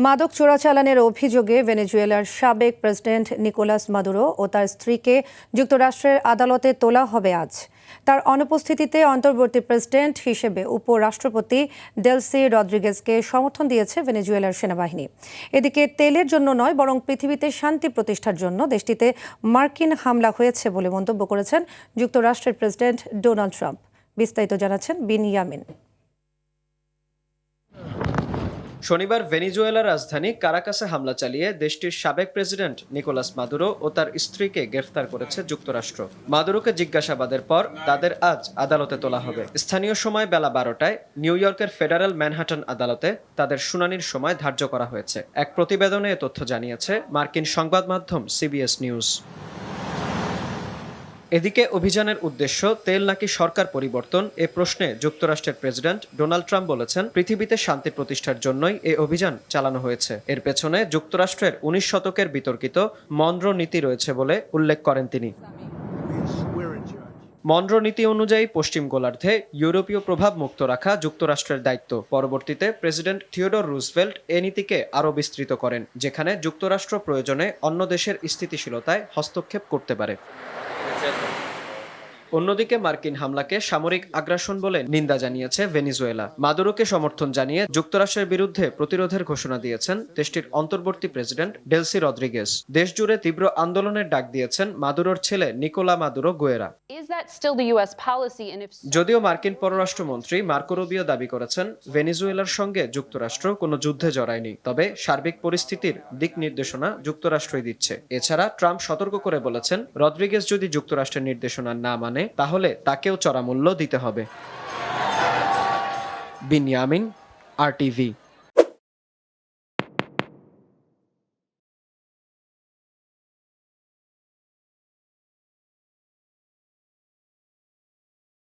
মাদক চোরাচালানের অভিযোগে ভেনেজুয়েলার সাবেক প্রেসিডেন্ট নিকোলাস মাদুরো ও তার স্ত্রীকে যুক্তরাষ্ট্রের আদালতে তোলা হবে আজ। তার অনুপস্থিতিতে অন্তর্বর্তী প্রেসিডেন্ট হিসেবে উপরাষ্ট্রপতি ডেলসি রদ্রিগেজকে সমর্থন দিয়েছে ভেনেজুয়েলার সেনাবাহিনী। এদিকে তেলের জন্য নয়, বরং পৃথিবীতে শান্তি প্রতিষ্ঠার জন্য দেশটিতে মার্কিন হামলা হয়েছে বলে মন্তব্য করেছেন যুক্তরাষ্ট্রের প্রেসিডেন্ট ডোনাল্ড ট্রাম্প। বিস্তারিত জানাচ্ছেন বিনয়ামিন। শনিবার ভেনেজুয়েলার রাজধানী কারাকাসে হামলা চালিয়ে দেশটির সাবেক প্রেসিডেন্ট নিকোলাস মাদুরো ও তার স্ত্রীকে গ্রেফতার করেছে যুক্তরাষ্ট্র। মাদুরোকে জিজ্ঞাসাবাদের পর তাদের আজ আদালতে তোলা হবে। স্থানীয় সময় বেলা 12টায় নিউ ইয়র্কের ফেডারেল ম্যানহাটন আদালতে তাদের শুনানির সময় ধার্য করা হয়েছে। এক প্রতিবেদনে এ তথ্য জানিয়েছে মার্কিন সংবাদ মাধ্যম সিবিএস নিউজ। এদিকে অভিযানের উদ্দেশ্য তেল নাকি সরকার পরিবর্তন, এ প্রশ্নে যুক্তরাষ্ট্রের প্রেসিডেন্ট ডোনাল্ড ট্রাম্প বলেছেন, পৃথিবীতে শান্তি প্রতিষ্ঠার জন্যই এই অভিযান চালানো হয়েছে। এর পেছনে যুক্তরাষ্ট্রের 19 শতকের বিতর্কিত মনরো নীতি রয়েছে বলে উল্লেখ করেন তিনি। মনরো নীতি অনুযায়ী পশ্চিম গোলার্ধে ইউরোপীয় প্রভাব মুক্ত রাখা যুক্তরাষ্ট্রের দায়িত্ব। পরবর্তীতে প্রেসিডেন্ট থিওডর রুজভেল্ট এ নীতিকে আরও বিস্তৃত করেন, যেখানে যুক্তরাষ্ট্র প্রয়োজনে অন্য দেশের স্থিতিশীলতায় হস্তক্ষেপ করতে পারে। অন্যদিকে মার্কিন হামলাকে সামরিক আগ্রাসন বলে নিন্দা জানিয়েছে ভেনেজুয়েলা। মাদুরোকে সমর্থন জানিয়ে যুক্তরাষ্ট্রের বিরুদ্ধে প্রতিরোধের ঘোষণা দিয়েছেন দেশটির অন্তর্বর্তী প্রেসিডেন্ট ডেলসি রদ্রিগেজ। দেশজুড়ে তীব্র আন্দোলনের ডাক দিয়েছেন মাদুরোর ছেলে নিকোলা মাদুরো গুয়েরা। যদিও মার্কিন পররাষ্ট্রমন্ত্রী মার্কো রুবিও দাবি করেছেন, ভেনেজুয়েলার সঙ্গে যুক্তরাষ্ট্র কোনো যুদ্ধে জড়ায়নি, তবে সার্বিক পরিস্থিতির দিক নির্দেশনা যুক্তরাষ্ট্রই দিচ্ছে। এছাড়া ট্রাম্প সতর্ক করে বলেছেন, রদ্রিগেজ যদি যুক্তরাষ্ট্রের নির্দেশনা না মানে তাহলে তাকেও চড়া মূল্য দিতে হবে। বিনয়ামিন, RTV।